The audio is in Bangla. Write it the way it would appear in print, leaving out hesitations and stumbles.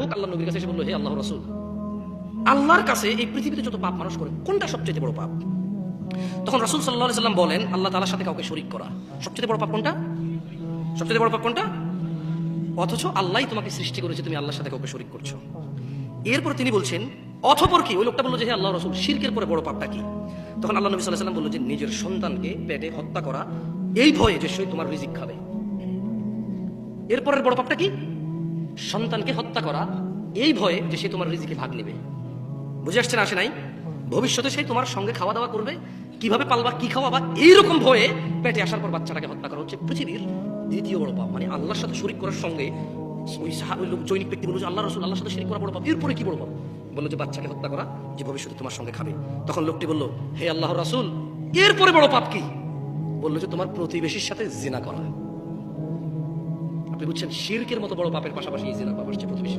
লোক আল্লাহ নবীর কাছে এসে বলল, হে আল্লাহ রাসূল, আল্লাহর কাছে এই পৃথিবীতে যত পাপ মানুষ করে কোনটা সবচেয়ে বড় পাপ? তখন রাসূল সাল্লাল্লাহু আলাইহি সাল্লাম বলেন, আল্লাহ তাআলার সাথে কাউকে শরীক করা। সবচেয়ে বড় পাপ কোনটা? সবচেয়ে বড় পাপ কোনটা? অথচ আল্লাহই তোমাকে সৃষ্টি করেছে, তুমি আল্লাহর সাথে কাউকে শরীক করছো। এরপর তিনি বলছেন, অতঃপর কি? ওই লোকটা বললো যে হে আল্লাহ রাসূল, শিরকের পরে বড় পাপটা কি? তখন আল্লাহ নবী সাল্লাল্লাহু আলাইহি সাল্লাম বলল যে নিজের সন্তানকে পেটে হত্যা করা, এই ভয়ে যে সে তোমার রিজিক খাবে। এরপরের বড় পাপটা কি? সন্তানকে হত্যা করা, এই ভয়ে যে সে তোমার রিজিকে ভাগ নেবে। বুঝে আসছে না? আসে নাই? ভবিষ্যতে সে তোমার সঙ্গে খাওয়া দাওয়া করবে, কিভাবে পালবা, কি খাওয়াবা, এইরকম ভয়ে পেটে আসার পর বাচ্চাটাকে হত্যা করা হচ্ছে পৃথিবীর দ্বিতীয় বড় পাপ। মানে আল্লাহর সাথে শরীক করার সঙ্গে ওই লোক জৈনিক ব্যক্তি বলল যে আল্লাহ রাসূল, আল্লাহর সাথে শরীক করা বড় পাপ, এরপরে কি বড় পাপ? বললো যে বাচ্চাকে হত্যা করা, যে ভবিষ্যতে তোমার সঙ্গে খাবে। তখন লোকটি বলল, হে আল্লাহর রাসূল, এরপরে বড় পাপ কি? বললো যে তোমার প্রতিবেশীর সাথে জিনা করা। আপনি বুঝছেন, শিরকের মতো বড় পাপের পাশাপাশি এই জিনা পাপ আসছে প্রতিবেশী।